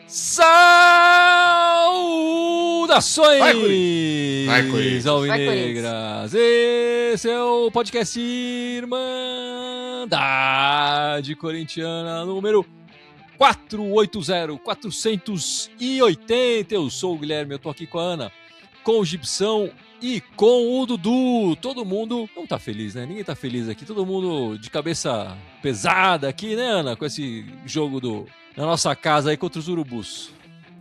Saudações, alvinegras! Esse é o podcast Irmandade Corintiana número 480. Eu sou o Guilherme, eu tô aqui com a Ana, com o Gibson e com o Dudu. Todo mundo não tá feliz, né? Ninguém tá feliz aqui. Todo mundo de cabeça pesada aqui, né, Ana? Com esse jogo na nossa casa aí contra os urubus.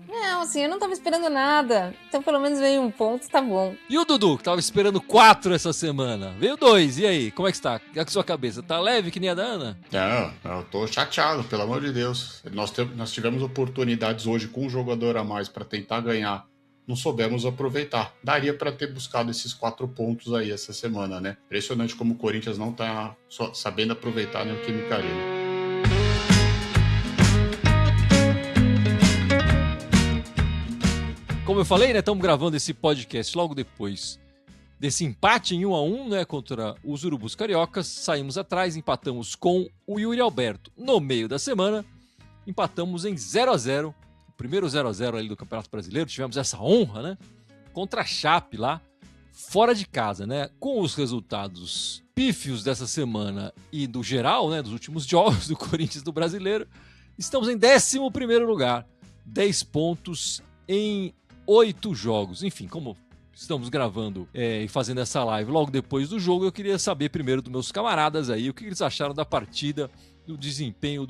Não, assim, eu não tava esperando nada. Então pelo menos veio um ponto, tá bom. E o Dudu, que tava esperando 4 essa semana? Veio 2, e aí? Como é que está? E a sua cabeça? Tá leve que nem a da Ana? Não, eu tô chateado, pelo amor de Deus. Nós tivemos oportunidades hoje com um jogador a mais para tentar ganhar. Não soubemos aproveitar. Daria para ter buscado esses 4 pontos aí essa semana, né? Impressionante como o Corinthians não tá sabendo aproveitar nem o Química Arena. Como eu falei, né, estamos gravando esse podcast logo depois desse empate em 1-1, né, contra os Urubus Cariocas. Saímos atrás, empatamos com o Yuri Alberto no meio da semana. Empatamos em 0-0, o primeiro 0-0 ali do Campeonato Brasileiro. Tivemos essa honra, né, contra a Chape lá, fora de casa, né, com os resultados pífios dessa semana e do geral, né, dos últimos jogos do Corinthians do Brasileiro. Estamos em 11º lugar, 10 pontos em 8 jogos. Enfim, como estamos gravando e fazendo essa live logo depois do jogo, eu queria saber primeiro dos meus camaradas aí o que eles acharam da partida, do desempenho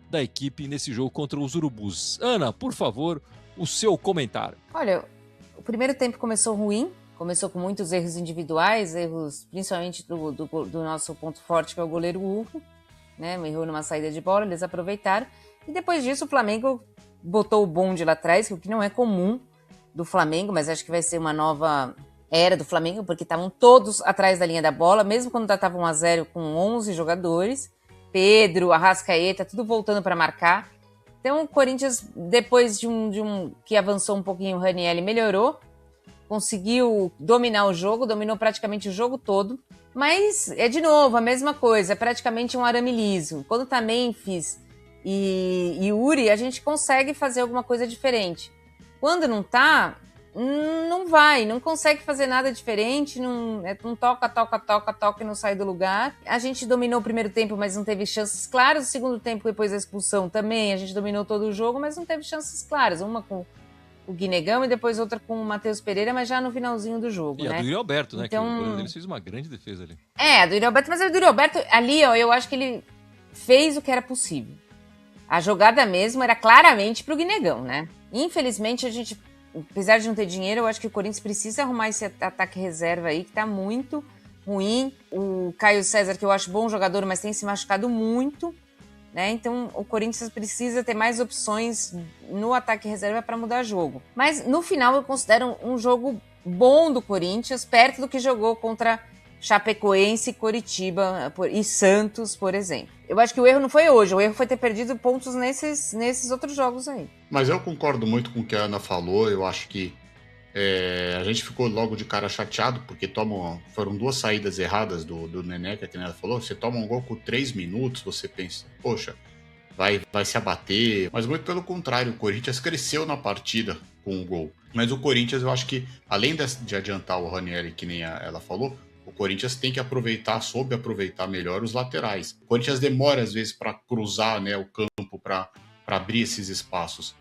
da equipe nesse jogo contra os Urubus. Ana, por favor, o seu comentário. Olha, o primeiro tempo começou ruim, começou com muitos erros individuais, erros principalmente do nosso ponto forte, que é o goleiro Urro, né? Errou numa saída de bola, eles aproveitaram. E depois disso o Flamengo botou o bonde lá atrás, o que não é comum do Flamengo, mas acho que vai ser uma nova era do Flamengo, porque estavam todos atrás da linha da bola, mesmo quando estava 1-0 com 11 jogadores, Pedro, Arrascaeta, tudo voltando para marcar. Então o Corinthians, depois de um que avançou um pouquinho, o Ranieri melhorou, conseguiu dominar o jogo, dominou praticamente o jogo todo, mas é de novo a mesma coisa, é praticamente um arame liso. Quando tá Memphis e Yuri, a gente consegue fazer alguma coisa diferente. Quando não tá, não consegue fazer nada diferente, não toca e não sai do lugar. A gente dominou o primeiro tempo, mas não teve chances claras. O segundo tempo, depois da expulsão, também a gente dominou todo o jogo, mas não teve chances claras. Uma com o Guinegão e depois outra com o Matheus Pereira, mas já no finalzinho do jogo, e né? A do Yuri Alberto, né? Então, que o goleiro dele fez uma grande defesa ali. A do Yuri Alberto, mas a do Yuri Alberto, ali, ó, eu acho que ele fez o que era possível. A jogada mesmo era claramente pro Guinegão, né? Infelizmente, a gente, apesar de não ter dinheiro, eu acho que o Corinthians precisa arrumar esse ataque reserva aí, que tá muito ruim. O Caio César, que eu acho bom jogador, mas tem se machucado muito, né? Então, o Corinthians precisa ter mais opções no ataque reserva para mudar jogo. Mas, no final, eu considero um jogo bom do Corinthians, perto do que jogou contra Chapecoense, Coritiba e Santos, por exemplo. Eu acho que o erro não foi hoje, o erro foi ter perdido pontos nesses outros jogos aí. Mas eu concordo muito com o que a Ana falou, eu acho que a gente ficou logo de cara chateado, porque foram 2 saídas erradas do Neneca, que ela falou, você toma um gol com 3 minutos, você pensa, poxa, vai se abater, mas muito pelo contrário, o Corinthians cresceu na partida com o gol. Mas o Corinthians, eu acho que, além de adiantar o Ranieri, que nem ela falou, o Corinthians tem que soube aproveitar melhor os laterais. O Corinthians demora, às vezes, para cruzar, né, o campo, para abrir esses espaços.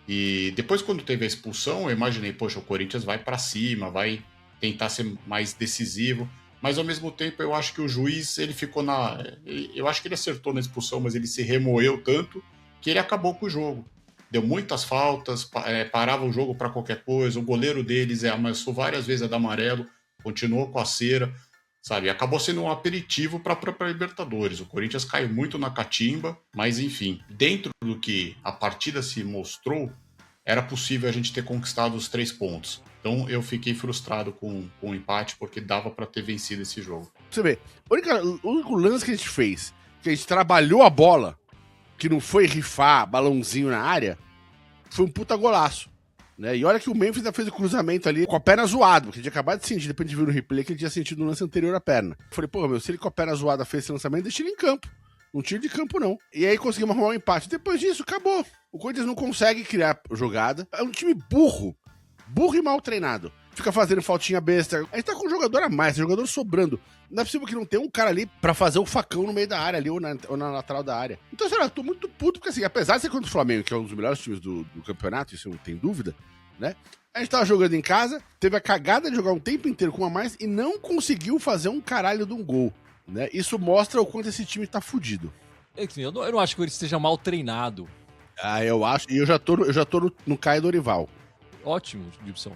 E depois, quando teve a expulsão, eu imaginei, poxa, o Corinthians vai para cima, vai tentar ser mais decisivo. Mas, ao mesmo tempo, eu acho que o juiz, ele ficou eu acho que ele acertou na expulsão, mas ele se remoeu tanto que ele acabou com o jogo. Deu muitas faltas, parava o jogo para qualquer coisa. O goleiro deles ameaçou várias vezes a dar amarelo, continuou com a cera, sabe? Acabou sendo um aperitivo para a própria Libertadores. O Corinthians caiu muito na catimba, mas enfim, dentro do que a partida se mostrou, era possível a gente ter conquistado os 3 pontos. Então eu fiquei frustrado com o empate, porque dava para ter vencido esse jogo. Você vê, o único lance que a gente fez, que a gente trabalhou a bola, que não foi rifar balãozinho na área, foi um puta golaço. Né? E olha que o Memphis ainda fez o cruzamento ali com a perna zoada, porque ele tinha acabado de sentir, depois de ver no replay que ele tinha sentido no lance anterior à perna. Eu falei, pô, se ele com a perna zoada fez esse lançamento, deixa ele em campo. Não tiro de campo, não. E aí conseguimos arrumar um empate. Depois disso, acabou. O Corinthians não consegue criar jogada. É um time burro. Burro e mal treinado. Fica fazendo faltinha besta. A gente tá com um jogador a mais, um jogador sobrando. Não é possível que não tenha um cara ali pra fazer o facão no meio da área ali, ou na lateral da área. Então, sei lá, eu tô muito puto, porque assim, apesar de ser contra o Flamengo, que é um dos melhores times do campeonato, isso não tem dúvida, né? A gente tava jogando em casa, teve a cagada de jogar um tempo inteiro com uma mais e não conseguiu fazer um caralho de um gol. Né? Isso mostra o quanto esse time tá fudido. Eu não acho que ele esteja mal treinado. Eu acho. E eu já tô no Caio Dorival. Ótimo, Gibson.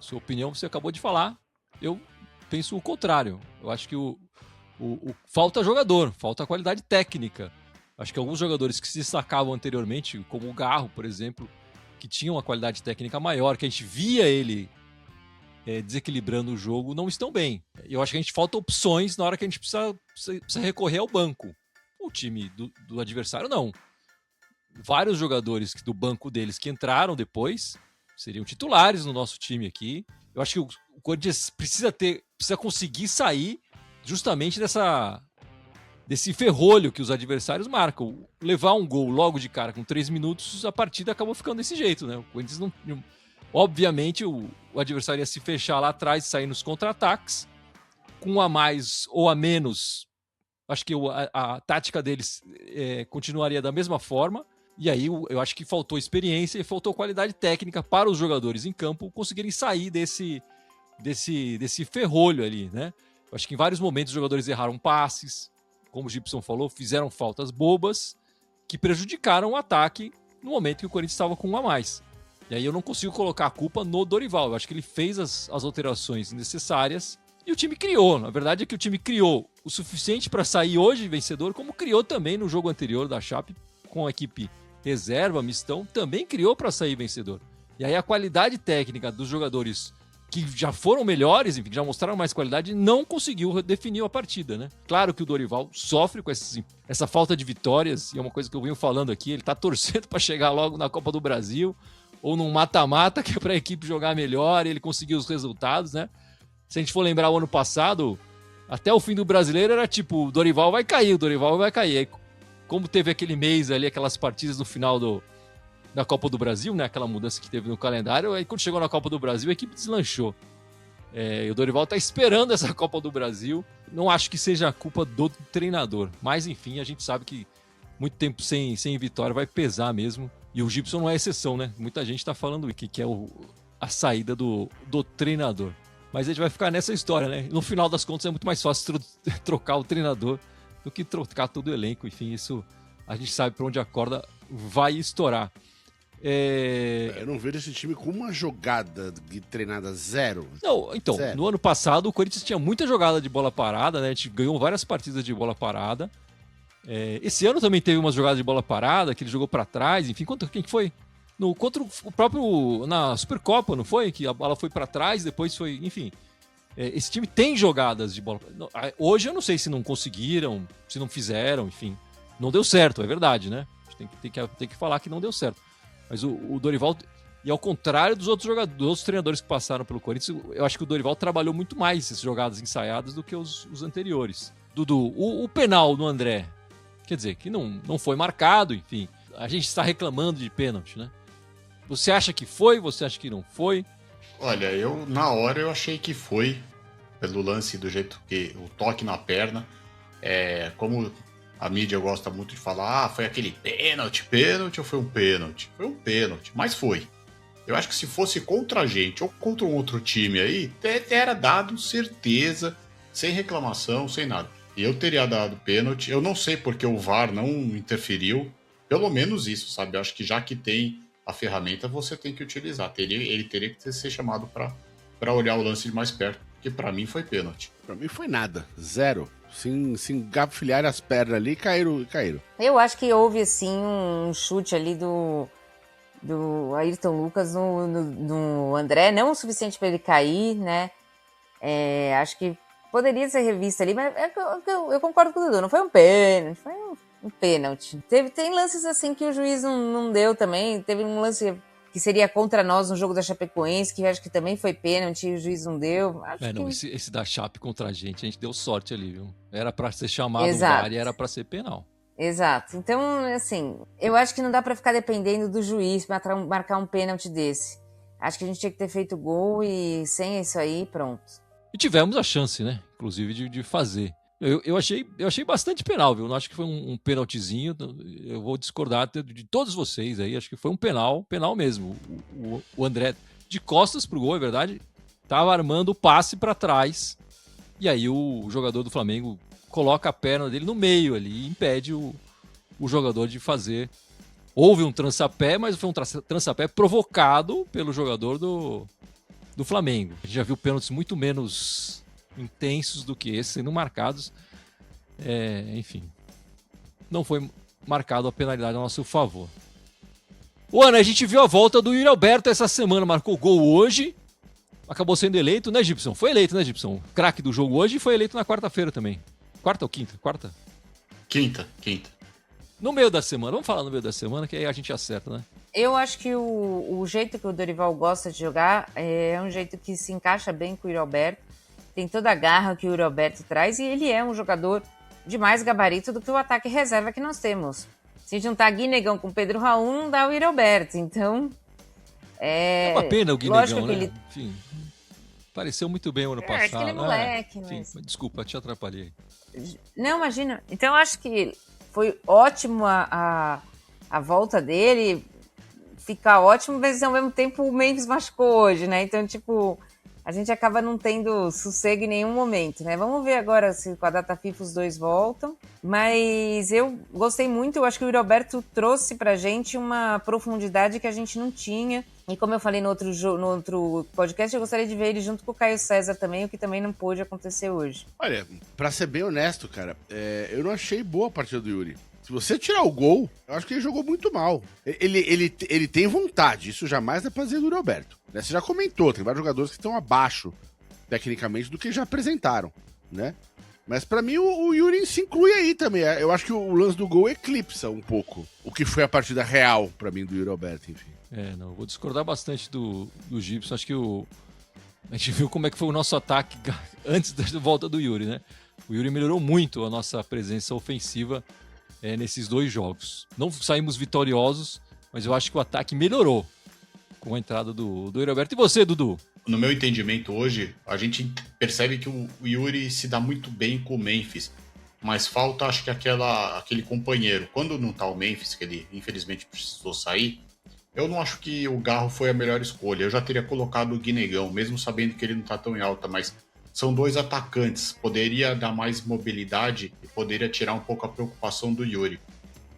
Sua opinião você acabou de falar. Eu penso o contrário. Eu acho que falta jogador, falta qualidade técnica. Acho que alguns jogadores que se destacavam anteriormente, como o Garro, por exemplo, que tinham uma qualidade técnica maior, que a gente via ele desequilibrando o jogo, não estão bem. Eu acho que a gente falta opções na hora que a gente precisa recorrer ao banco. O time do adversário, não. Vários jogadores do banco deles que entraram depois seriam titulares no nosso time aqui. Eu acho que o Corinthians precisa conseguir sair justamente desse ferrolho que os adversários marcam. Levar um gol logo de cara com 3 minutos, a partida acabou ficando desse jeito, né? O Corinthians não... Obviamente, o adversário ia se fechar lá atrás e sair nos contra-ataques. Com a mais ou a menos, acho que a tática deles continuaria da mesma forma. E aí eu acho que faltou experiência e faltou qualidade técnica para os jogadores em campo conseguirem sair desse ferrolho ali, né? Eu acho que em vários momentos os jogadores erraram passes, como o Gibson falou, fizeram faltas bobas que prejudicaram o ataque no momento que o Corinthians estava com um a mais. E aí eu não consigo colocar a culpa no Dorival. Eu acho que ele fez as alterações necessárias e o time criou. Na verdade é que o time criou o suficiente para sair hoje vencedor, como criou também no jogo anterior da Chape, com a equipe reserva, mistão, também criou para sair vencedor. E aí a qualidade técnica dos jogadores que já foram melhores, enfim, que já mostraram mais qualidade, não conseguiu definir a partida, né? Claro que o Dorival sofre com essa falta de vitórias, e é uma coisa que eu venho falando aqui, ele tá torcendo para chegar logo na Copa do Brasil, ou num mata-mata, que é para a equipe jogar melhor e ele conseguir os resultados, né? Se a gente for lembrar o ano passado, até o fim do Brasileiro era tipo, o Dorival vai cair. Aí, como teve aquele mês ali, aquelas partidas no final da Copa do Brasil, né? Aquela mudança que teve no calendário, aí quando chegou na Copa do Brasil, a equipe deslanchou. E o Dorival tá esperando essa Copa do Brasil. Não acho que seja a culpa do treinador, mas enfim, a gente sabe que muito tempo sem vitória vai pesar mesmo. E o Gibson não é exceção, né? Muita gente tá falando que é a saída do treinador. Mas a gente vai ficar nessa história, né? No final das contas é muito mais fácil trocar o treinador do que trocar todo o elenco. Enfim, isso a gente sabe para onde a corda vai estourar. Eu não vejo esse time com uma jogada treinada zero. Não, então, zero. No ano passado o Corinthians tinha muita jogada de bola parada, né? A gente ganhou várias partidas de bola parada. Esse ano também teve umas jogadas de bola parada, que ele jogou para trás, enfim, quem que foi? Contra o próprio, na Supercopa, não foi? Que a bola foi para trás, depois foi, enfim. Esse time tem jogadas de bola. Hoje eu não sei se não conseguiram, se não fizeram, enfim. Não deu certo, é verdade, né? A gente tem que falar que não deu certo. Mas o Dorival, e ao contrário dos outros jogadores, dos outros treinadores que passaram pelo Corinthians, eu acho que o Dorival trabalhou muito mais essas jogadas ensaiadas do que os anteriores. Dudu, o penal no André, quer dizer, que não foi marcado, enfim. A gente está reclamando de pênalti, né? Você acha que foi? Você acha que não foi? Olha, na hora eu achei que foi, pelo lance do jeito que o toque na perna, como a mídia gosta muito de falar, foi aquele pênalti ou foi um pênalti? Foi um pênalti, mas foi. Eu acho que se fosse contra a gente ou contra um outro time aí, era dado certeza, sem reclamação, sem nada. E eu teria dado pênalti, eu não sei porque o VAR não interferiu, pelo menos isso, sabe? Eu acho que já que tem a ferramenta, você tem que utilizar. Ele teria que ser chamado para olhar o lance de mais perto, porque para mim foi pênalti. Para mim foi nada, zero. Se engafilhar as pernas ali, caíram. Eu acho que houve, assim, um chute ali do Ayrton Lucas no André, não o suficiente para ele cair, né? Acho que poderia ser revista ali, mas eu concordo com o Dudu, não foi um pênalti, foi um pênalti. Tem lances assim que o juiz não deu também, teve um lance que seria contra nós no jogo da Chapecoense, que eu acho que também foi pênalti e o juiz não deu. Não, esse da Chape contra a gente deu sorte ali, viu? Era pra ser chamado um Exato. VAR e era pra ser penal. Exato. Então, assim, eu acho que não dá pra ficar dependendo do juiz pra marcar um pênalti desse. Acho que a gente tinha que ter feito gol e sem isso aí, pronto. E tivemos a chance, né? Inclusive de fazer. Eu achei bastante penal, viu? Não acho que foi um penaltizinho. Eu vou discordar de todos vocês aí. Acho que foi um penal mesmo. O André, de costas pro gol, é verdade, tava armando o passe pra trás. E aí o jogador do Flamengo coloca a perna dele no meio ali e impede o jogador de fazer. Houve um trançapé, mas foi um trançapé provocado pelo jogador do Flamengo. A gente já viu pênaltis muito menos intensos do que esse sendo marcados. Enfim, não foi marcado a penalidade a nosso favor. Ana, a gente viu a volta do Yuri Alberto essa semana, marcou gol hoje, acabou sendo eleito, né, Gibson? Foi eleito, né, Gibson? Craque do jogo hoje e foi eleito na quarta-feira também. Quarta ou quinta? Quarta? Quinta. No meio da semana, vamos falar no meio da semana, que aí a gente acerta, né? Eu acho que o jeito que o Dorival gosta de jogar é um jeito que se encaixa bem com o Yuri Alberto. Tem toda a garra que o Yuri Alberto traz e ele é um jogador de mais gabarito do que o ataque reserva que nós temos. Se juntar Guinegão com Pedro Raul, não dá o Yuri Alberto. Então, é uma pena o Guinegão, né? Ele... Enfim, pareceu muito bem o ano passado. Acho que ele é moleque, mas... Desculpa, te atrapalhei. Não, imagina. Então, acho que foi ótimo a volta dele, fica ótimo, mas ao mesmo tempo o Memphis machucou hoje, né? Então, tipo, a gente acaba não tendo sossego em nenhum momento, né? Vamos ver agora se com a data FIFA os dois voltam. Mas eu gostei muito, eu acho que o Yuri Alberto trouxe pra gente uma profundidade que a gente não tinha. E como eu falei no outro podcast, eu gostaria de ver ele junto com o Caio César também, o que também não pôde acontecer hoje. Olha, pra ser bem honesto, cara, eu não achei boa a partida do Yuri. Se você tirar o gol, eu acho que ele jogou muito mal. Ele tem vontade, isso jamais dá pra dizer do Yuri Alberto. Né? Você já comentou, tem vários jogadores que estão abaixo, tecnicamente, do que já apresentaram, né? Mas pra mim o Yuri se inclui aí também. Eu acho que o lance do gol eclipsa um pouco o que foi a partida real pra mim do Yuri Alberto, enfim. Eu vou discordar bastante do Gibson. Acho que a gente viu como é que foi o nosso ataque antes da volta do Yuri, né? O Yuri melhorou muito a nossa presença ofensiva nesses dois jogos. Não saímos vitoriosos, mas eu acho que o ataque melhorou com a entrada do Yuri Alberto. E você, Dudu? No meu entendimento hoje, a gente percebe que o Yuri se dá muito bem com o Memphis, mas falta, acho que aquele companheiro. Quando não tá o Memphis, que ele infelizmente precisou sair, eu não acho que o Garro foi a melhor escolha. Eu já teria colocado o Guinegão, mesmo sabendo que ele não tá tão em alta, mas são dois atacantes. Poderia dar mais mobilidade e poderia tirar um pouco a preocupação do Yuri.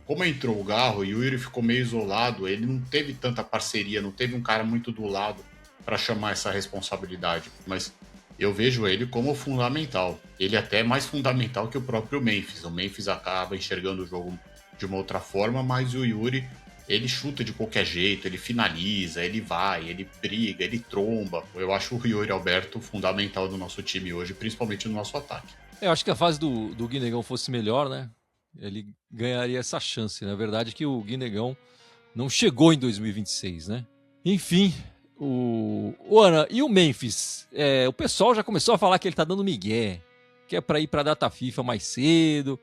Como entrou o Garro e o Yuri ficou meio isolado, ele não teve tanta parceria, não teve um cara muito do lado para chamar essa responsabilidade. Mas eu vejo ele como fundamental. Ele até é mais fundamental que o próprio Memphis. O Memphis acaba enxergando o jogo de uma outra forma, mas o Yuri, ele chuta de qualquer jeito, ele finaliza, ele vai, ele briga, ele tromba. Eu acho o Yuri Alberto fundamental no nosso time hoje, principalmente no nosso ataque. Eu acho que a fase do Guinegão fosse melhor, né? Ele ganharia essa chance. Na verdade, que o Guinegão não chegou em 2026, né? Enfim, Ana, e o Memphis? O pessoal já começou a falar que ele tá dando migué, que é pra ir pra data FIFA mais cedo.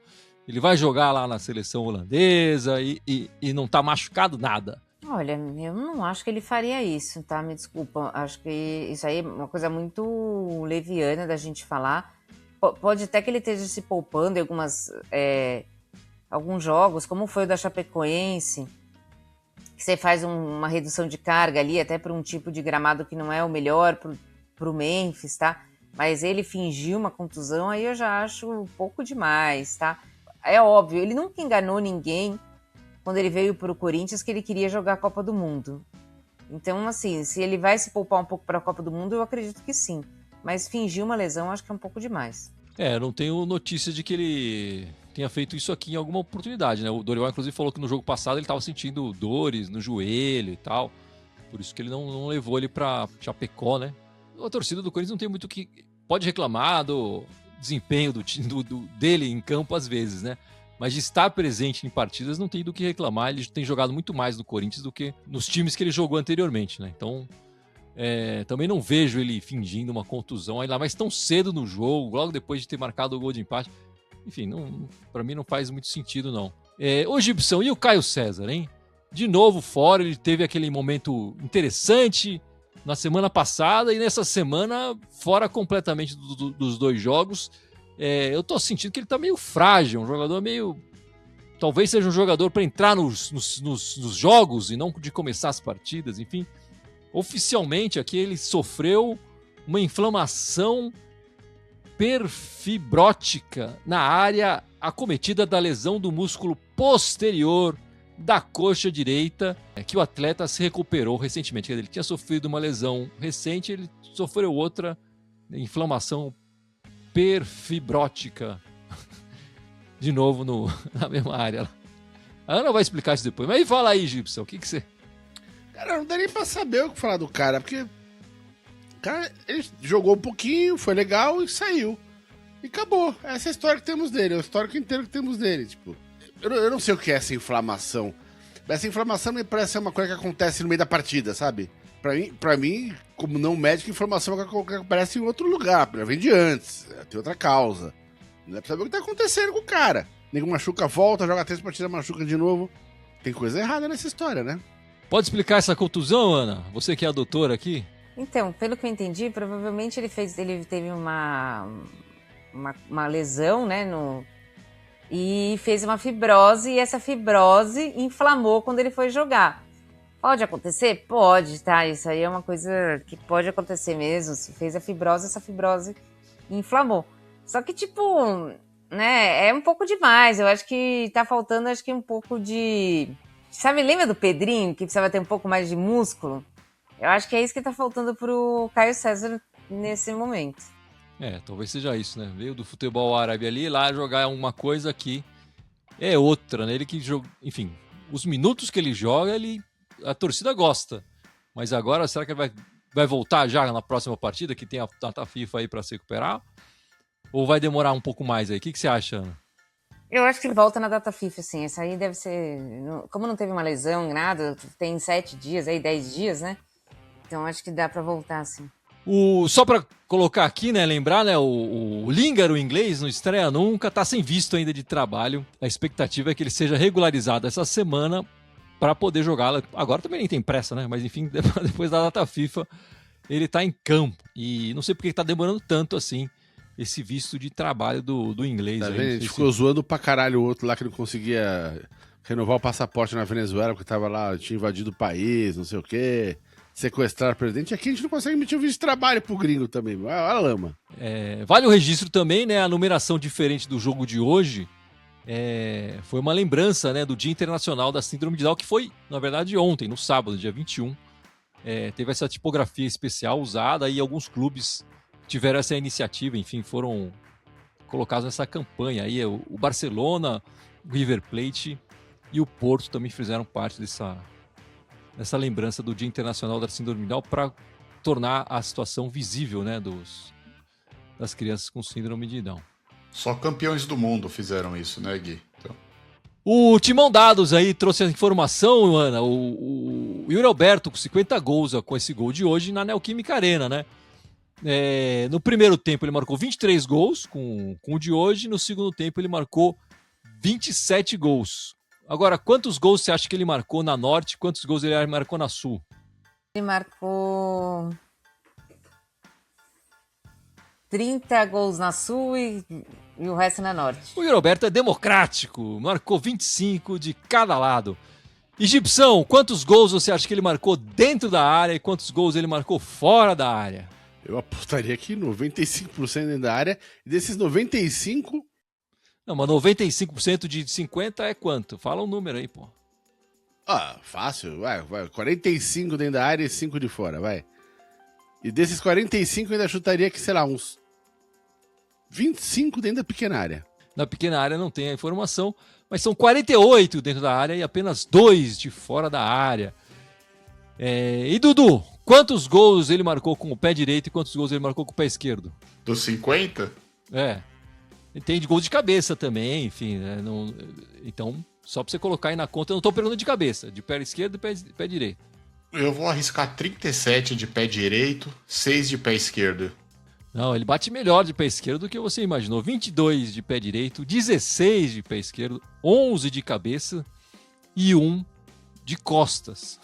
Ele vai jogar lá na seleção holandesa e não tá machucado nada. Olha, eu não acho que ele faria isso, tá? Me desculpa. Acho que isso aí é uma coisa muito leviana da gente falar. Pode até que ele esteja se poupando em alguns jogos, como foi o da Chapecoense, que você faz uma redução de carga ali, até para um tipo de gramado que não é o melhor pro Memphis, tá? Mas ele fingiu uma contusão, aí eu já acho um pouco demais, tá? É óbvio, ele nunca enganou ninguém quando ele veio pro Corinthians que ele queria jogar a Copa do Mundo. Então, assim, se ele vai se poupar um pouco para a Copa do Mundo, eu acredito que sim. Mas fingir uma lesão, acho que é um pouco demais. Eu não tenho notícia de que ele tenha feito isso aqui em alguma oportunidade, né? O Dorival, inclusive, falou que no jogo passado ele estava sentindo dores no joelho e tal. Por isso que ele não levou ele pra Chapecó, né? A torcida do Corinthians não tem muito que... Pode reclamar do desempenho dele em campo às vezes, né? Mas de estar presente em partidas não tem do que reclamar. Ele tem jogado muito mais no Corinthians do que nos times que ele jogou anteriormente, né? Então, também não vejo ele fingindo uma contusão, ainda mais tão cedo no jogo, logo depois de ter marcado o gol de empate. Enfim, para mim não faz muito sentido, não. Ô Gibson, e o Caio César, hein? De novo fora, ele teve aquele momento interessante na semana passada e nessa semana fora completamente dos 2 jogos. Eu tô sentindo que ele tá meio frágil, um jogador meio... Talvez seja um jogador para entrar nos jogos e não de começar as partidas, enfim. Oficialmente aqui ele sofreu uma inflamação perfibrótica na área acometida da lesão do músculo posterior da coxa direita, que o atleta se recuperou recentemente. Ele tinha sofrido uma lesão recente, ele sofreu outra inflamação perfibrótica de novo na mesma área. A Ana vai explicar isso depois. Mas fala aí, Gibson, o que você... Cara, não dá nem pra saber o que falar do cara, porque o cara, ele jogou um pouquinho, foi legal e saiu. E acabou. Essa é a história que temos dele, é o histórico inteiro que temos dele. Tipo, eu não sei o que é essa inflamação. Essa inflamação me parece ser uma coisa que acontece no meio da partida, sabe? Pra mim, como não médico, inflamação é uma coisa que aparece em outro lugar. Já vem de antes, tem outra causa. Não é pra saber o que tá acontecendo com o cara. Nego machuca, volta, joga 3 partidas, machuca de novo. Tem coisa errada nessa história, né? Pode explicar essa contusão, Ana? Você que é a doutora aqui. Então, pelo que eu entendi, provavelmente ele teve uma lesão, né, e fez uma fibrose, e essa fibrose inflamou quando ele foi jogar. Pode acontecer? Pode, tá? Isso aí é uma coisa que pode acontecer mesmo. Se fez a fibrose, essa fibrose inflamou. Só que, tipo, né, é um pouco demais. Eu acho que tá faltando, um pouco de... Sabe, lembra do Pedrinho, que precisava ter um pouco mais de músculo? Eu acho que é isso que tá faltando pro Caio César nesse momento. Talvez seja isso, né? Veio do futebol árabe ali, lá jogar uma coisa que é outra, né? Ele que joga... Enfim, os minutos que ele joga, a torcida gosta. Mas agora, será que ele vai voltar já na próxima partida, que tem a data FIFA aí pra se recuperar? Ou vai demorar um pouco mais aí? O que você acha, Ana? Eu acho que ele volta na data FIFA, sim. Essa aí deve ser... Como não teve uma lesão, nada, tem 7 dias, 10 dias, né? Então acho que dá pra voltar, sim. Só pra colocar aqui, né, lembrar, né, o Lingard, o inglês, não estreia nunca, tá sem visto ainda de trabalho. A expectativa é que ele seja regularizado essa semana para poder jogá-la. Agora também nem tem pressa, né? Mas enfim, depois da data FIFA, ele tá em campo. E não sei porque tá demorando tanto assim esse visto de trabalho do inglês. Tá aí, vendo? A gente ficou zoando pra caralho o outro lá que não conseguia renovar o passaporte na Venezuela porque tava lá, tinha invadido o país, não sei o quê, sequestrar o presidente. Aqui a gente não consegue emitir um visto de trabalho pro gringo também. Olha a lama. Vale o registro também, né? A numeração diferente do jogo de hoje foi uma lembrança, né, do Dia Internacional da Síndrome de Down, que foi, na verdade, ontem, no sábado, dia 21. Teve essa tipografia especial usada e alguns clubes tiveram essa iniciativa, enfim, foram colocados nessa campanha. Aí o Barcelona, o River Plate e o Porto também fizeram parte dessa lembrança do Dia Internacional da Síndrome de Down para tornar a situação visível, né, das crianças com síndrome de Down. Só campeões do mundo fizeram isso, né, Gui? Então... O Timão Dados aí trouxe a informação, Ana, o Yuri Alberto com 50 gols com esse gol de hoje na Neoquímica Arena, né? No primeiro tempo ele marcou 23 gols com o de hoje, no segundo tempo ele marcou 27 gols. Agora, quantos gols você acha que ele marcou na Norte, quantos gols ele marcou na Sul? Ele marcou 30 gols na Sul e o resto na Norte. O Yuri Alberto é democrático, marcou 25 de cada lado. E Gibson, quantos gols você acha que ele marcou dentro da área e quantos gols ele marcou fora da área? Eu apostaria que 95% dentro da área, e desses 95%... Não, mas 95% de 50 é quanto? Fala um número aí, pô. Fácil, vai. 45 dentro da área e 5 de fora, vai. E desses 45 eu ainda chutaria que, sei lá, uns 25 dentro da pequena área. Na pequena área não tem a informação, mas são 48 dentro da área e apenas 2 de fora da área. E Dudu, quantos gols ele marcou com o pé direito e quantos gols ele marcou com o pé esquerdo? Dos 50? Tem de gol de cabeça também, enfim, né? Então, só pra você colocar aí na conta, eu não tô perguntando de cabeça, de pé esquerdo e pé direito. Eu vou arriscar 37 de pé direito, 6 de pé esquerdo. Não, ele bate melhor de pé esquerdo do que você imaginou. 22 de pé direito, 16 de pé esquerdo, 11 de cabeça e 1 de costas.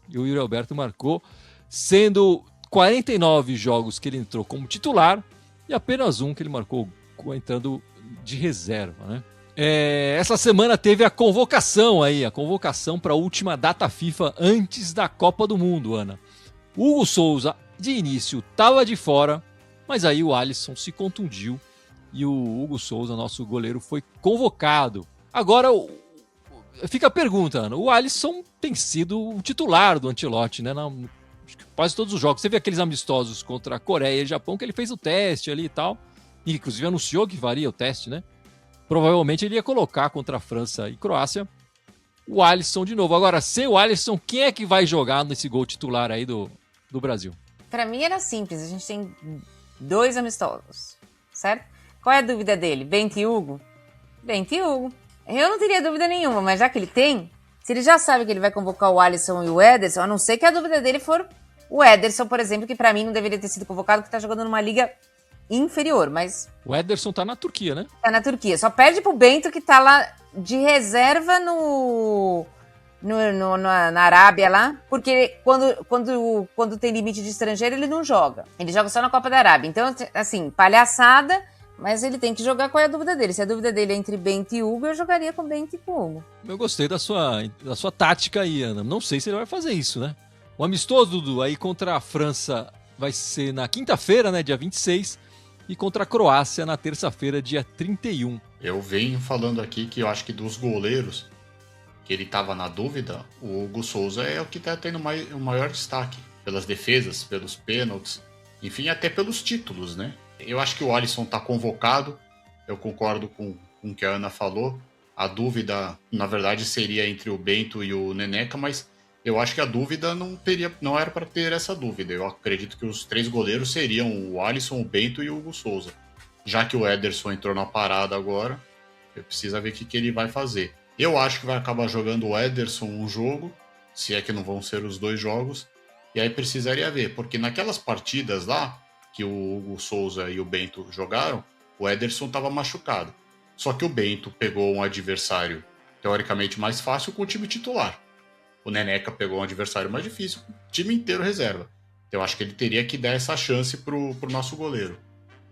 E o Yuri Alberto marcou, sendo 49 jogos que ele entrou como titular e apenas um que ele marcou entrando de reserva, né? Essa semana teve a convocação para a última data FIFA antes da Copa do Mundo, Ana. Hugo Souza, de início, estava de fora, mas aí o Alisson se contundiu e o Hugo Souza, nosso goleiro, foi convocado. Agora, fica a pergunta, Ana. O Alisson tem sido o titular do Ancelotti, né? Acho que quase todos os jogos. Você vê aqueles amistosos contra a Coreia e Japão que ele fez o teste ali e tal. E, inclusive, anunciou que varia o teste, né? Provavelmente ele ia colocar contra a França e Croácia o Alisson de novo. Agora, sem o Alisson, quem é que vai jogar nesse gol titular aí do Brasil? Pra mim era simples. A gente tem 2 amistosos, certo? Qual é a dúvida dele? Bento e Hugo? Bento e Hugo. Eu não teria dúvida nenhuma, mas já que ele tem, se ele já sabe que ele vai convocar o Alisson e o Ederson, a não ser que a dúvida dele for o Ederson, por exemplo, que pra mim não deveria ter sido convocado, porque tá jogando numa liga inferior, mas... O Ederson tá na Turquia, né? Tá na Turquia. Só perde pro Bento, que tá lá de reserva na Arábia lá, porque quando tem limite de estrangeiro, ele não joga. Ele joga só na Copa da Arábia. Então, assim, palhaçada, mas ele tem que jogar. Qual é a dúvida dele? Se a dúvida dele é entre Bento e Hugo, eu jogaria com Bento e com Hugo. Eu gostei da sua tática aí, Ana. Não sei se ele vai fazer isso, né? O amistoso, Dudu, aí contra a França vai ser na quinta-feira, né, dia 26, e contra a Croácia na terça-feira, dia 31. Eu venho falando aqui que eu acho que dos goleiros, que ele estava na dúvida, o Hugo Souza é o que está tendo o maior destaque. Pelas defesas, pelos pênaltis, enfim, até pelos títulos, né? Eu acho que o Alisson está convocado, eu concordo com o que a Ana falou. A dúvida, na verdade, seria entre o Bento e o Neneca, mas eu acho que a dúvida não era para ter essa dúvida. Eu acredito que os 3 goleiros seriam o Alisson, o Bento e o Hugo Souza. Já que o Ederson entrou na parada agora, eu preciso ver o que ele vai fazer. Eu acho que vai acabar jogando o Ederson um jogo, se é que não vão ser os 2 jogos, e aí precisaria ver, porque naquelas partidas lá, que o Hugo Souza e o Bento jogaram, o Ederson estava machucado. Só que o Bento pegou um adversário teoricamente mais fácil com o time titular. O Neneca pegou um adversário mais difícil, com o time inteiro reserva. Então eu acho que ele teria que dar essa chance pro nosso goleiro.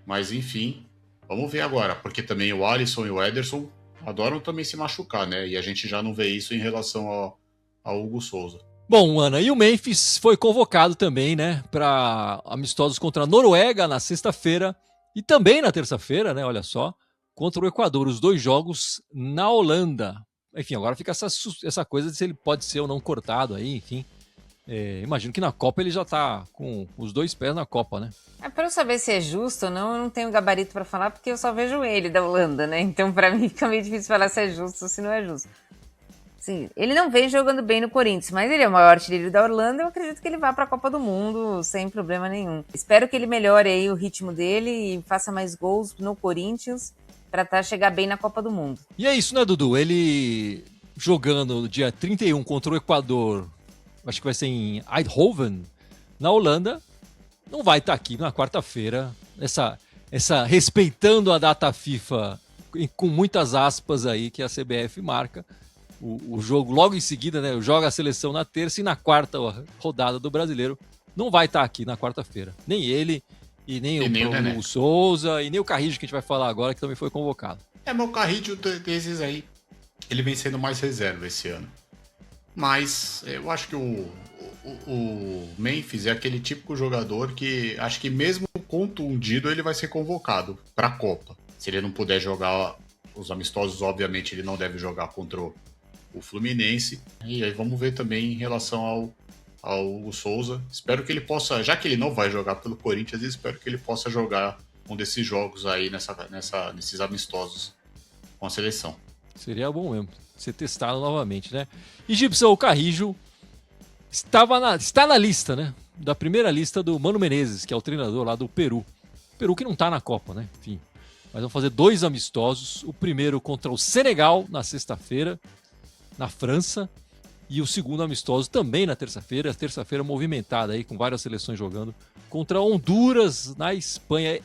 Mas enfim, vamos ver agora, porque também o Alisson e o Ederson adoram também se machucar, né? E a gente já não vê isso em relação ao Hugo Souza. Bom, Ana, e o Memphis foi convocado também, né, para amistosos contra a Noruega na sexta-feira e também na terça-feira, né, olha só, contra o Equador, os 2 jogos na Holanda. Enfim, agora fica essa coisa de se ele pode ser ou não cortado aí, enfim. Imagino que na Copa ele já tá com os 2 pés na Copa, né? Para eu saber se é justo ou não, eu não tenho gabarito para falar, porque eu só vejo ele da Holanda, né? Então, para mim, fica meio difícil falar se é justo ou se não é justo. Sim, ele não vem jogando bem no Corinthians, mas ele é o maior artilheiro da Holanda, eu acredito que ele vá para a Copa do Mundo sem problema nenhum. Espero que ele melhore aí o ritmo dele e faça mais gols no Corinthians para chegar bem na Copa do Mundo. E é isso, né, Dudu? Ele jogando no dia 31 contra o Equador, acho que vai ser em Eindhoven, na Holanda, não vai estar aqui na quarta-feira, essa respeitando a data FIFA, com muitas aspas aí que a CBF marca. O jogo logo em seguida, né? Joga a seleção na terça e na quarta rodada do Brasileiro não vai estar aqui na quarta-feira. Nem ele, e nem o Souza, e nem o Carrillo, que a gente vai falar agora, que também foi convocado. Mas o Carrillo desses aí, ele vem sendo mais reserva esse ano. Mas eu acho que o Memphis é aquele típico jogador que acho que mesmo contundido ele vai ser convocado para a Copa. Se ele não puder jogar os amistosos, obviamente ele não deve jogar contra o Fluminense. E aí vamos ver também em relação ao Hugo Souza. Espero que ele possa, já que ele não vai jogar pelo Corinthians, espero que ele possa jogar um desses jogos aí nesses amistosos com a seleção. Seria bom mesmo ser testado novamente, né? E Gibson, o Carrillo está na lista, né? Da primeira lista do Mano Menezes, que é o treinador lá do Peru. Peru que não tá na Copa, né? Enfim. Mas vamos fazer 2 amistosos. O primeiro contra o Senegal, na sexta-feira, na França. E o segundo amistoso também na terça-feira. Terça-feira movimentada aí, com várias seleções jogando. Contra Honduras, na Espanha.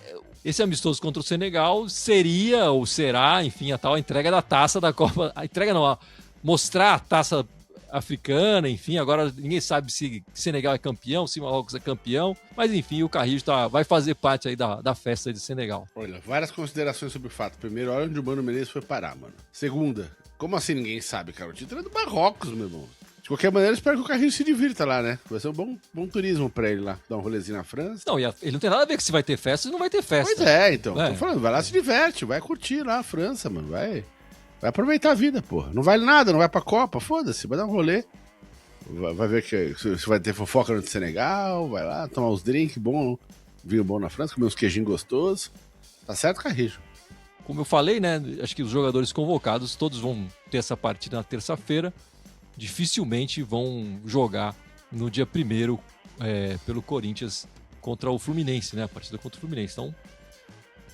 Esse amistoso contra o Senegal seria, ou será, enfim, a tal entrega da taça da Copa. A entrega não, mostrar a taça africana, enfim. Agora ninguém sabe se Senegal é campeão, se Marrocos é campeão. Mas enfim, o Carrijo vai fazer parte aí da festa de Senegal. Olha, várias considerações sobre o fato. Primeiro, olha onde o Mano Menezes foi parar, mano. Segunda, como assim ninguém sabe, cara? O título é do Marrocos, meu irmão. De qualquer maneira, eu espero que o Carrinho se divirta lá, né? Vai ser um bom turismo pra ele lá. Dar um rolezinho na França. Não, ele não tem nada a ver com se vai ter festa ou não vai ter festa. Pois é, então. Tô falando, vai lá se diverte, vai curtir lá a França, mano. Vai aproveitar a vida, porra. Não vale nada, não vai pra Copa, foda-se, vai dar um rolê. Vai ver que se vai ter fofoca no Senegal, vai lá tomar uns drinks bom, vinho bom na França, comer uns queijinhos gostosos. Tá certo, Carrijo? Como eu falei, né? Acho que os jogadores convocados, todos vão ter essa partida na terça-feira. Dificilmente vão jogar no dia 1º pelo Corinthians contra o Fluminense, né? A partida contra o Fluminense. Então,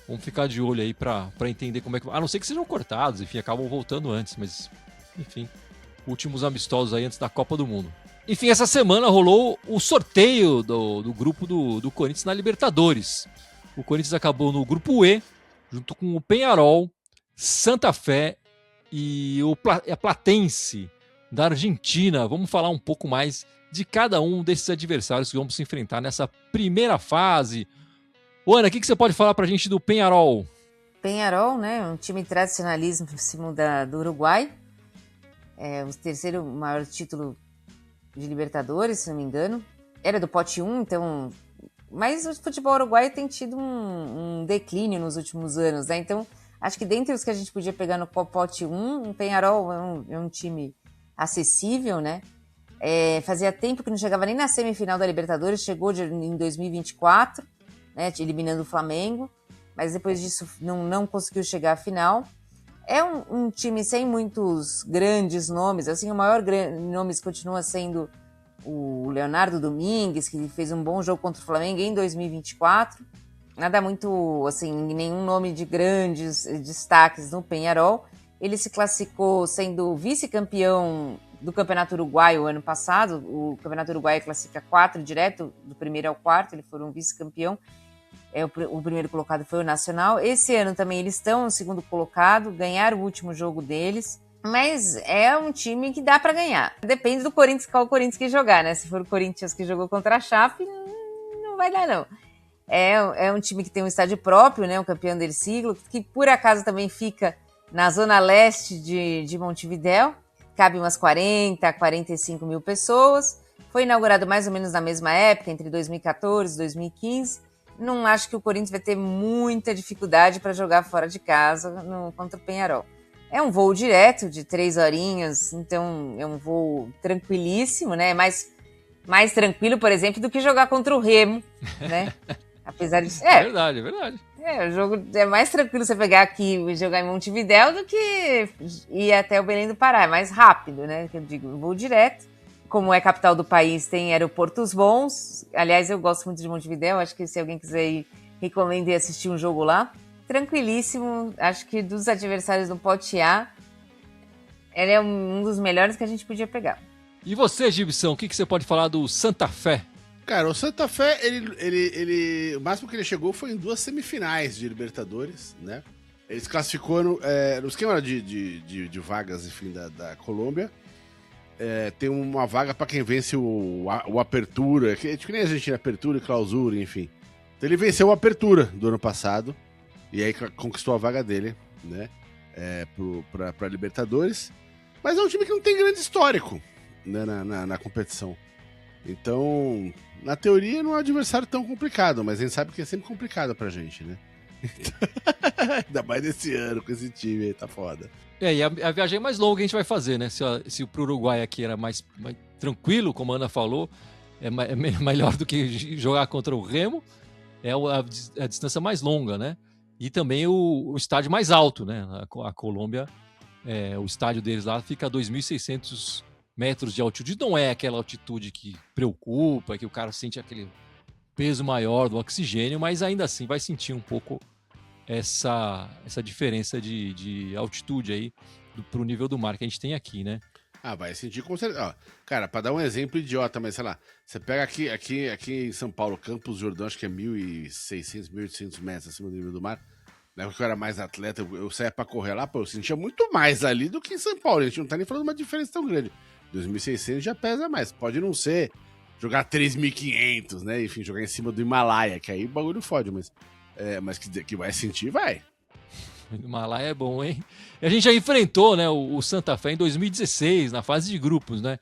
vamos ficar de olho aí pra entender como é que... A não ser que sejam cortados, enfim, acabam voltando antes, mas, enfim, últimos amistosos aí antes da Copa do Mundo. Enfim, essa semana rolou o sorteio do grupo do Corinthians na Libertadores. O Corinthians acabou no grupo E, junto com o Peñarol, Santa Fé e a Platense da Argentina. Vamos falar um pouco mais de cada um desses adversários que vamos se enfrentar nessa primeira fase. Ana, o que você pode falar pra gente do Peñarol? Peñarol, né, um time tradicionalíssimo do Uruguai. É o terceiro maior título de Libertadores, se não me engano. Era do pote 1, então... Mas o futebol uruguaio tem tido um declínio nos últimos anos, né? Então, acho que dentre os que a gente podia pegar no pote 1, o Peñarol é um time acessível, né? Fazia tempo que não chegava nem na semifinal da Libertadores, chegou em 2024, né, eliminando o Flamengo, mas depois disso não conseguiu chegar à final. É um time sem muitos grandes nomes, assim, o maior nome continua sendo o Leonardo Domingues, que fez um bom jogo contra o Flamengo em 2024. Nada muito, assim, nenhum nome de grandes destaques no Peñarol. Ele se classificou sendo vice-campeão do Campeonato Uruguaio ano passado. O Campeonato Uruguaio classifica 4 direto, do primeiro ao quarto, ele foi um vice-campeão. O primeiro colocado foi o Nacional. Esse ano também eles estão no segundo colocado, ganharam o último jogo deles. Mas é um time que dá pra ganhar. Depende do Corinthians, qual Corinthians que jogar, né? Se for o Corinthians que jogou contra a Chape, não vai dar, não. É um time que tem um estádio próprio, né? O campeão del siglo, que por acaso também fica na zona leste de Montevidéu. Cabe umas 40 a 45 mil pessoas. Foi inaugurado mais ou menos na mesma época, entre 2014 e 2015. Não acho que o Corinthians vai ter muita dificuldade para jogar fora de casa contra o Peñarol. É um voo direto de 3 horinhas, então é um voo tranquilíssimo, né? Mais tranquilo, por exemplo, do que jogar contra o Remo, né? Apesar de... Verdade. O jogo é mais tranquilo você pegar aqui e jogar em Montevidéu do que ir até o Belém do Pará. É mais rápido, né? Que eu digo, voo direto. Como é capital do país, tem aeroportos bons. Aliás, eu gosto muito de Montevidéu. Acho que se alguém quiser ir, recomendo ir assistir um jogo lá. Tranquilíssimo, acho que dos adversários do pote A, ele é um dos melhores que a gente podia pegar. E você, Gibson, o que você pode falar do Santa Fé? Cara, o Santa Fé, o máximo que ele chegou foi em 2 semifinais de Libertadores, né? Ele se classificou no esquema de vagas, enfim, da Colômbia. Tem uma vaga para quem vence o Apertura, que nem a gente tinha Apertura e Clausura, enfim. Então ele venceu o Apertura do ano passado. E aí conquistou a vaga dele, né? Pra Libertadores. Mas é um time que não tem grande histórico, né, na competição. Então, na teoria, não é um adversário tão complicado, mas a gente sabe que é sempre complicado pra gente, né? Ainda mais nesse ano, com esse time aí, tá foda. E a viagem mais longa que a gente vai fazer, né? Se pro Uruguai aqui era mais tranquilo, como a Ana falou, é melhor do que jogar contra o Remo, é a distância mais longa, né? E também o estádio mais alto, né? A Colômbia, o estádio deles lá fica a 2.600 metros de altitude. Não é aquela altitude que preocupa, que o cara sente aquele peso maior do oxigênio, mas ainda assim vai sentir um pouco essa diferença de altitude aí pro nível do mar que a gente tem aqui, né? Vai sentir com certeza. Ó, cara, pra dar um exemplo idiota, mas sei lá, você pega aqui em São Paulo, Campos do Jordão, acho que é 1.600, 1.800 metros acima do nível do mar. Na época que eu era mais atleta, eu saía pra correr lá, pô, eu sentia muito mais ali do que em São Paulo. A gente não tá nem falando de uma diferença tão grande. 2.600 já pesa mais. Pode não ser jogar 3.500, né? Enfim, jogar em cima do Himalaia, que aí o bagulho fode, mas que vai sentir, vai. O Himalaia é bom, hein? E a gente já enfrentou, né, o Santa Fé em 2016, na fase de grupos, né?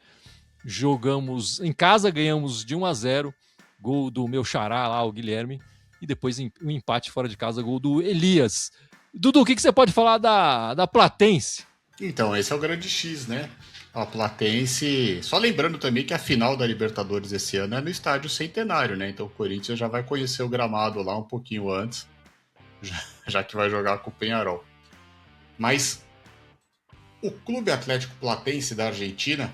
Jogamos em casa, ganhamos de 1-0, gol do meu xará lá, o Guilherme, e depois um empate fora de casa, gol do Elias. Dudu, o que você pode falar da Platense? Então, esse é o grande X, né? A Platense, só lembrando também que a final da Libertadores esse ano é no Estádio Centenário, né? Então o Corinthians já vai conhecer o gramado lá um pouquinho antes, já que vai jogar com o Peñarol. Mas o Clube Atlético Platense da Argentina,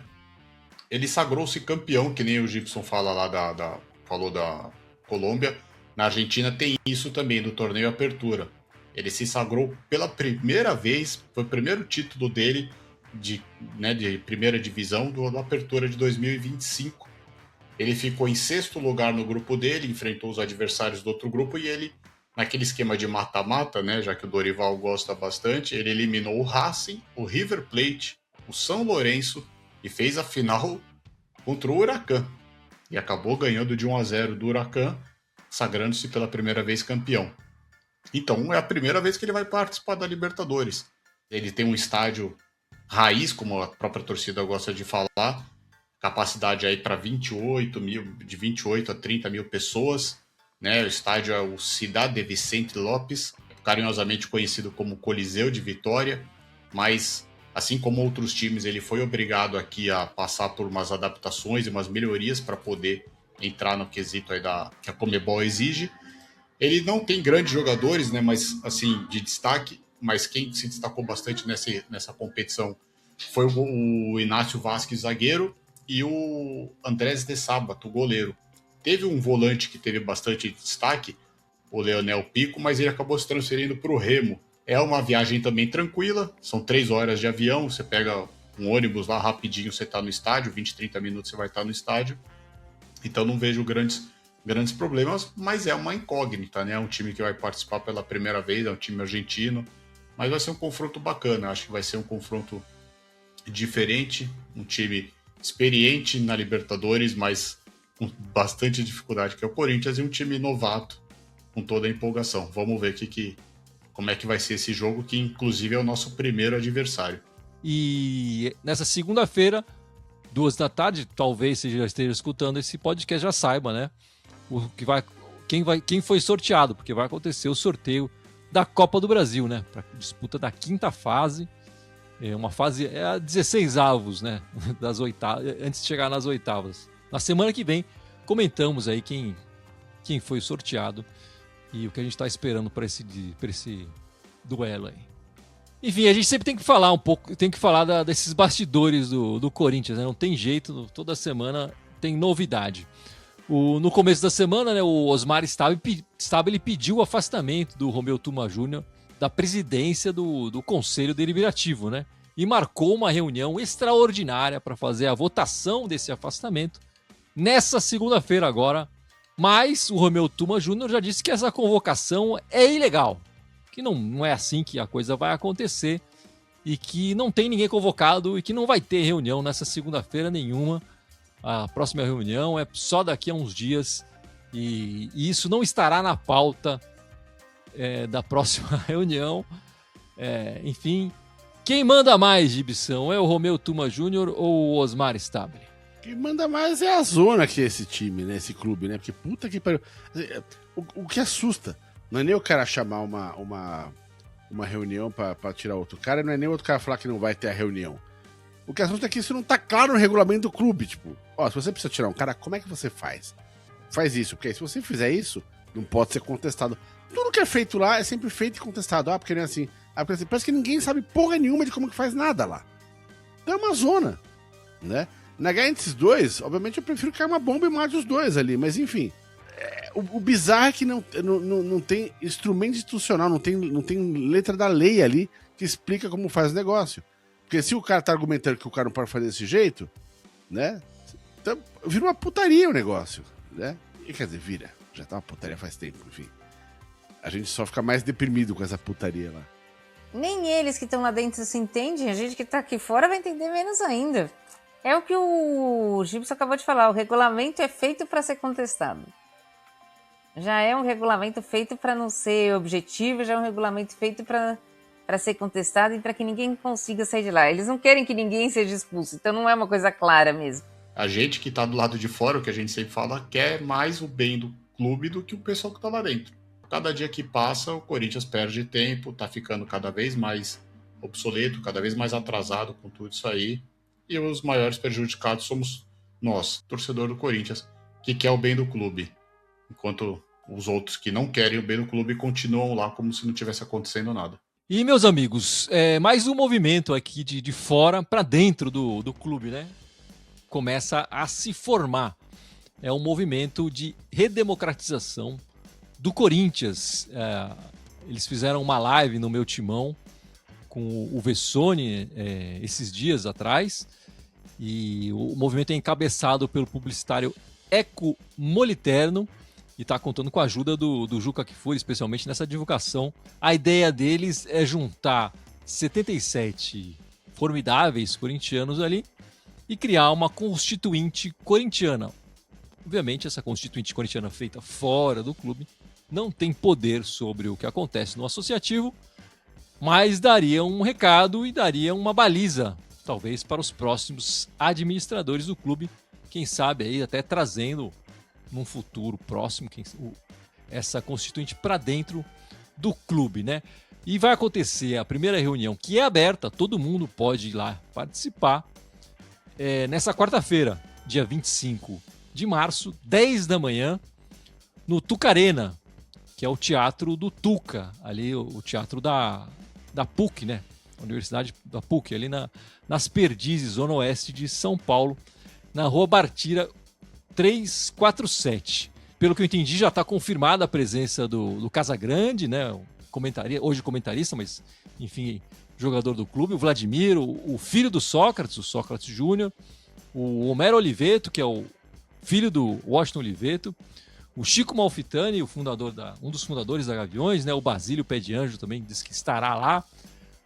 ele sagrou-se campeão, que nem o Gibson fala lá falou da Colômbia. Na Argentina tem isso também, do torneio Apertura. Ele se sagrou pela primeira vez, foi o primeiro título dele de primeira divisão do Apertura de 2025. Ele ficou em 6º lugar no grupo dele, enfrentou os adversários do outro grupo e ele, naquele esquema de mata-mata, né, já que o Dorival gosta bastante, ele eliminou o Racing, o River Plate, o São Lourenço e fez a final contra o Huracan. E acabou ganhando de 1-0 do Huracan, sagrando-se pela primeira vez campeão. Então é a primeira vez que ele vai participar da Libertadores. Ele tem um estádio raiz, como a própria torcida gosta de falar, capacidade aí para 28 a 30 mil pessoas, né? O estádio é o Cidade Vicente Lopes, carinhosamente conhecido como Coliseu de Vitória, mas assim como outros times, ele foi obrigado aqui a passar por umas adaptações e umas melhorias para poder entrar no quesito aí que a Conmebol exige. Ele não tem grandes jogadores, né, mas assim, de destaque, mas quem se destacou bastante nessa competição foi o Inácio Vasquez, zagueiro, e o Andrés de Sábato, goleiro. Teve um volante que teve bastante destaque, o Leonel Pico, mas ele acabou se transferindo para o Remo. É uma viagem também tranquila, são 3 horas de avião, você pega um ônibus lá rapidinho, você está no estádio, 20, 30 minutos você vai estar no estádio. Então não vejo grandes problemas, mas é uma incógnita, né? É um time que vai participar pela primeira vez, é um time argentino, mas vai ser um confronto bacana, acho que vai ser um confronto diferente, um time experiente na Libertadores, mas com bastante dificuldade, que é o Corinthians, e um time novato, com toda a empolgação. Vamos ver como é que vai ser esse jogo, que inclusive é o nosso primeiro adversário. E nessa segunda-feira, 14h, talvez você já esteja escutando esse podcast, já saiba, né? Quem foi sorteado, porque vai acontecer o sorteio da Copa do Brasil, né? Para disputa da 5ª fase. Uma fase a 16 avos, né? Das oitavas, antes de chegar nas oitavas. Na semana que vem, comentamos aí quem foi sorteado e o que a gente está esperando para esse duelo aí. Enfim, a gente sempre tem que falar um pouco, desses bastidores do Corinthians, né? Não tem jeito, toda semana tem novidade. No começo da semana, né, o Osmar Stabile ele pediu o afastamento do Romeu Tuma Júnior da presidência do Conselho Deliberativo, né? E marcou uma reunião extraordinária para fazer a votação desse afastamento nessa segunda-feira agora. Mas o Romeu Tuma Júnior já disse que essa convocação é ilegal, que não é assim que a coisa vai acontecer e que não tem ninguém convocado e que não vai ter reunião nessa segunda-feira nenhuma. A próxima reunião é só daqui a uns dias e isso não estará na pauta da próxima reunião. Enfim, quem manda mais, Gibson? É o Romeu Tuma Júnior ou o Osmar Stabile? Quem manda mais é a zona que é esse time, né? Esse clube, né? Porque puta que pariu. O que assusta não é nem o cara chamar uma reunião pra tirar outro cara, não é nem outro cara falar que não vai ter a reunião. O que assusta é que isso não tá claro no regulamento do clube. Tipo, se você precisa tirar um cara, como é que você faz? Faz isso, porque se você fizer isso, não pode ser contestado. Tudo que é feito lá é sempre feito e contestado. Porque não é assim. Porque assim, parece que ninguém sabe porra nenhuma de como que faz nada lá. Então é uma zona, né? Na guerra entre esses dois, obviamente eu prefiro cair uma bomba e mate os dois ali, mas enfim. O bizarro é que não tem instrumento institucional, não tem letra da lei ali que explica como faz o negócio. Porque se o cara tá argumentando que o cara não pode fazer desse jeito, né? Então, vira uma putaria o negócio, né? E quer dizer, vira. Já tá uma putaria faz tempo, enfim. A gente só fica mais deprimido com essa putaria lá. Nem eles que estão lá dentro se entendem, a gente que tá aqui fora vai entender menos ainda. É o que o Gibson acabou de falar, o regulamento é feito para ser contestado. Já é um regulamento feito para não ser objetivo, já é um regulamento feito para ser contestado e para que ninguém consiga sair de lá. Eles não querem que ninguém seja expulso, então não é uma coisa clara mesmo. A gente que tá do lado de fora, o que a gente sempre fala, quer mais o bem do clube do que o pessoal que tá lá dentro. Cada dia que passa, o Corinthians perde tempo, tá ficando cada vez mais obsoleto, cada vez mais atrasado com tudo isso aí. E os maiores prejudicados somos nós, torcedor do Corinthians, que quer o bem do clube. Enquanto os outros que não querem o bem do clube continuam lá como se não tivesse acontecendo nada. E, meus amigos, mais um movimento aqui de fora para dentro do clube, né? Começa a se formar. É um movimento de redemocratização do Corinthians. Eles fizeram uma live no meu timão com o Vessone esses dias atrás. E o movimento é encabeçado pelo publicitário Eco Moliterno. E está contando com a ajuda do Juca Kfouri, especialmente nessa divulgação. A ideia deles é juntar 77 formidáveis corintianos ali e criar uma constituinte corintiana. Obviamente, essa constituinte corintiana feita fora do clube não tem poder sobre o que acontece no associativo, mas daria um recado e daria uma baliza, talvez, para os próximos administradores do clube. Quem sabe aí até trazendo num futuro próximo essa constituinte para dentro do clube, né? E vai acontecer a primeira reunião, que é aberta, todo mundo pode ir lá participar, nessa quarta-feira, dia 25 de março, 10 da manhã, no Tucarena, que é o teatro do Tuca, ali o teatro da PUC, né? A Universidade da PUC, ali nas Perdizes, zona oeste de São Paulo, na Rua Bartira 347. Pelo que eu entendi, já está confirmada a presença do Casagrande, né? Hoje comentarista, mas enfim, jogador do clube, o Vladimir, o filho do Sócrates, o Sócrates Júnior, o Homero Oliveto, que é o filho do Washington Oliveto, o Chico Malfitani, um dos fundadores da Gaviões, né? O Basílio Pé de Anjo também disse que estará lá.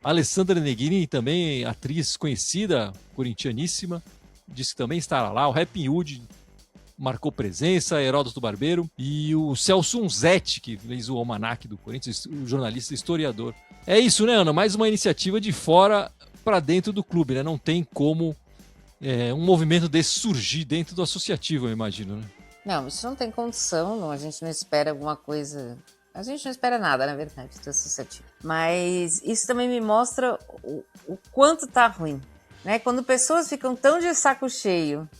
A Alessandra Negrini, também atriz conhecida, corintianíssima, disse que também estará lá. O Rapping Hood marcou presença, Heródoto Barbeiro e o Celso Unzetti, que fez o almanaque do Corinthians, o jornalista historiador. É isso, né, Ana? Mais uma iniciativa de fora para dentro do clube, né? Não tem como um movimento desse surgir dentro do associativo, eu imagino, né? Não, isso não tem condição, não, a gente não espera alguma coisa... A gente não espera nada, na verdade, do associativo. Mas isso também me mostra o quanto tá ruim, né? Quando pessoas ficam tão de saco cheio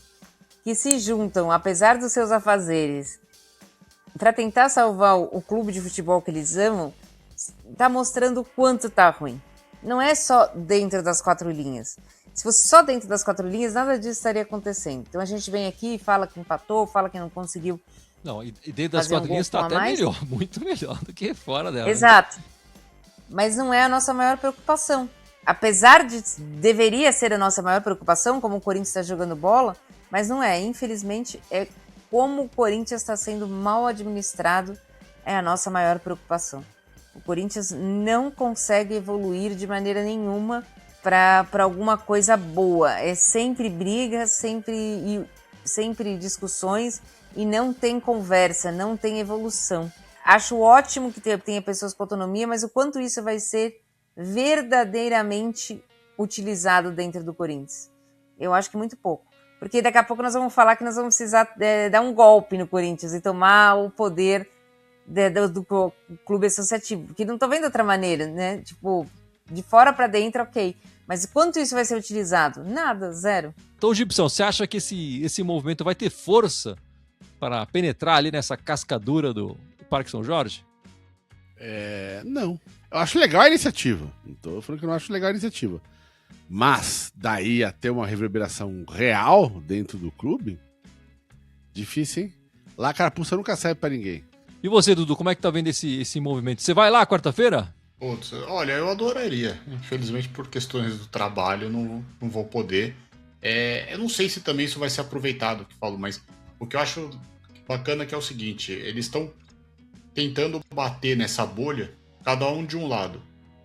que se juntam, apesar dos seus afazeres, para tentar salvar o clube de futebol que eles amam, tá mostrando o quanto tá ruim. Não é só dentro das quatro linhas. Se fosse só dentro das quatro linhas, nada disso estaria acontecendo. Então a gente vem aqui, fala que empatou, fala que não conseguiu. Não, e dentro das quatro linhas está até melhor, muito melhor do que fora dela. Exato. Né? Mas não é a nossa maior preocupação. Apesar de deveria ser a nossa maior preocupação, como o Corinthians está jogando bola, mas não é. Infelizmente, é como o Corinthians está sendo mal administrado, é a nossa maior preocupação. O Corinthians não consegue evoluir de maneira nenhuma para alguma coisa boa. É sempre briga, sempre discussões e não tem conversa, não tem evolução. Acho ótimo que tenha pessoas com autonomia, mas o quanto isso vai ser verdadeiramente utilizado dentro do Corinthians? Eu acho que muito pouco. Porque daqui a pouco nós vamos falar que nós vamos precisar dar um golpe no Corinthians e tomar o poder do clube associativo. Porque não estou vendo outra maneira, né? Tipo, de fora para dentro, ok. Mas quanto isso vai ser utilizado? Nada, zero. Então, Gibson, você acha que esse movimento vai ter força para penetrar ali nessa cascadura do Parque São Jorge? Não. Eu acho legal a iniciativa. Não tô falando que eu não acho legal a iniciativa. Mas, daí a ter uma reverberação real dentro do clube, difícil, hein? Lá a carapuça nunca serve pra ninguém. E você, Dudu, como é que tá vendo esse movimento? Você vai lá quarta-feira? Putz, olha, eu adoraria. Infelizmente, por questões do trabalho, não vou poder. Eu não sei se também isso vai ser aproveitado, que falo, mas o que eu acho bacana que é o seguinte, eles estão tentando bater nessa bolha, cada um de um lado.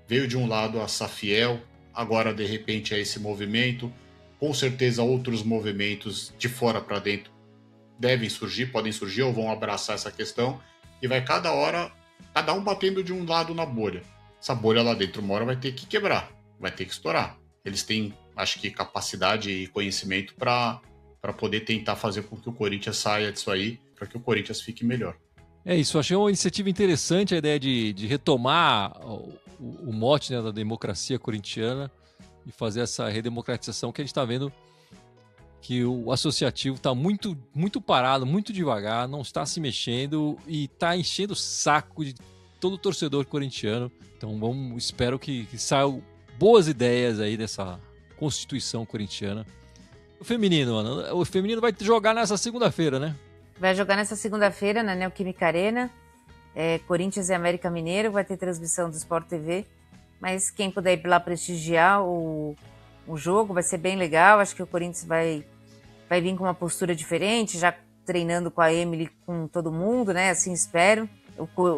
Veio de um lado a Safiel, agora de repente é esse movimento. Com certeza outros movimentos de fora para dentro devem surgir, podem surgir ou vão abraçar essa questão. E vai cada um batendo de um lado na bolha. Essa bolha lá dentro, uma hora vai ter que quebrar, vai ter que estourar. Eles têm, acho que, capacidade e conhecimento para poder tentar fazer com que o Corinthians saia disso aí, para que o Corinthians fique melhor. É isso, achei uma iniciativa interessante a ideia de retomar o mote, né, da democracia corintiana e fazer essa redemocratização que a gente está vendo que o associativo está muito, muito parado, muito devagar, não está se mexendo e está enchendo o saco de todo torcedor corintiano. Então espero que saiam boas ideias aí dessa Constituição corintiana. O feminino, mano, o feminino vai jogar nessa segunda-feira, né? Vai jogar nessa segunda-feira na Neoquímica Arena, Corinthians e América Mineiro, vai ter transmissão do Sport TV, mas quem puder ir lá prestigiar o jogo vai ser bem legal. Acho que o Corinthians vai vir com uma postura diferente, já treinando com a Emily, com todo mundo, né? Assim espero.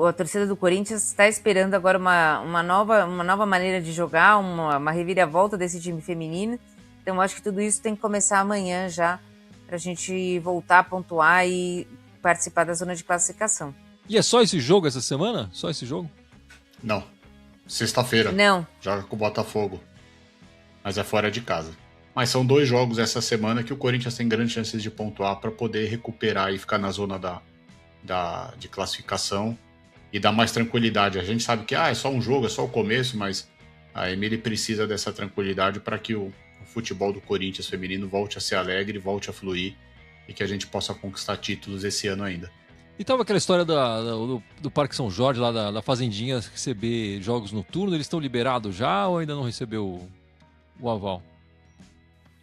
A torcida do Corinthians está esperando agora uma nova maneira de jogar, uma reviravolta desse time feminino. Então acho que tudo isso tem que começar amanhã já, para a gente voltar a pontuar e participar da zona de classificação. E é só esse jogo essa semana? Só esse jogo? Não. Sexta-feira. Não. Joga com o Botafogo. Mas é fora de casa. Mas são 2 jogos essa semana que o Corinthians tem grandes chances de pontuar para poder recuperar e ficar na zona de classificação e dar mais tranquilidade. A gente sabe que é só um jogo, é só o começo, mas a Emily precisa dessa tranquilidade para que o futebol do Corinthians feminino volte a ser alegre, volte a fluir e que a gente possa conquistar títulos esse ano ainda. E tava aquela história do Parque São Jorge, lá da Fazendinha, receber jogos noturnos. Eles estão liberados já ou ainda não recebeu o aval?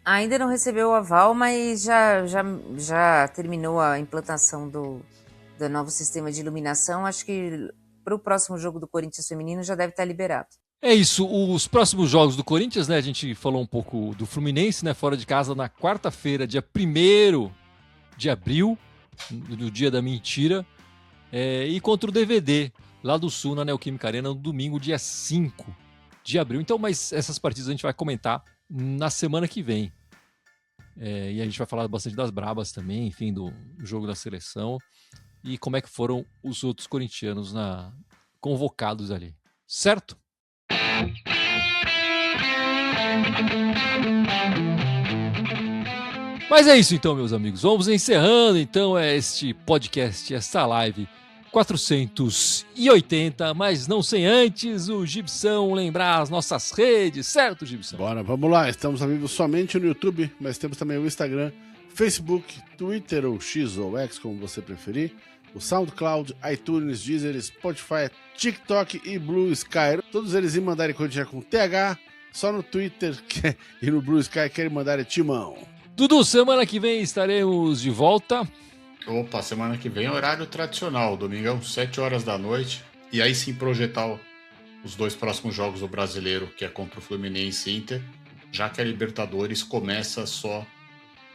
Ainda não recebeu o aval, mas já terminou a implantação do novo sistema de iluminação. Acho que para o próximo jogo do Corinthians feminino já deve estar liberado. É isso, os próximos jogos do Corinthians, né? A gente falou um pouco do Fluminense, né? Fora de casa na quarta-feira, dia 1º de abril, no dia da mentira. E contra o DVD, lá do Sul, na Neoquímica Arena, no domingo, dia 5 de abril. Então, mas essas partidas a gente vai comentar na semana que vem. E a gente vai falar bastante das brabas também, enfim, do jogo da seleção. E como é que foram os outros corintianos convocados ali. Certo? Mas é isso então, meus amigos. Vamos encerrando então este podcast, esta live 480, mas não sem antes o Gibson lembrar as nossas redes, certo, Gibson? Bora, vamos lá. Estamos amigos somente no YouTube, mas temos também o Instagram, Facebook, Twitter ou X ou X, como você preferir. O SoundCloud, iTunes, Deezer, Spotify, TikTok e Blue Sky. Todos eles em mandarem continuar com TH, só no Twitter e no Blue Sky querem mandar Timão. Dudu, semana que vem estaremos de volta. Opa, semana que vem é horário tradicional, domingão, 7 horas da noite. E aí sim projetar os 2 próximos jogos do Brasileiro, que é contra o Fluminense e Inter, já que a Libertadores começa só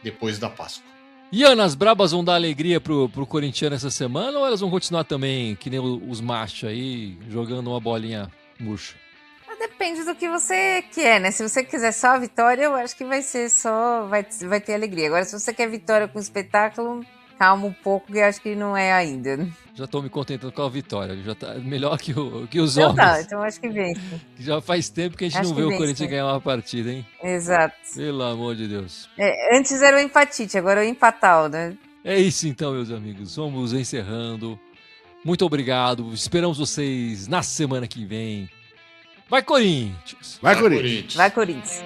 depois da Páscoa. E Ana, as brabas vão dar alegria pro corintiano essa semana ou elas vão continuar também, que nem os machos aí, jogando uma bolinha murcha? Depende do que você quer, né? Se você quiser só a vitória, eu acho que vai ser só... Vai ter alegria. Agora, se você quer vitória com espetáculo, calma um pouco, que eu acho que não é ainda. Já estou me contentando com a vitória. Já tá melhor que os então homens. Tá, então acho que vence. Já faz tempo que a gente não vê o Corinthians ganhar uma partida, hein? Exato. Pelo amor de Deus. Antes era o empatite, agora é o empatal, né? É isso então, meus amigos. Vamos encerrando. Muito obrigado. Esperamos vocês na semana que vem. Vai, Corinthians! Vai, Corinthians! Vai, Corinthians!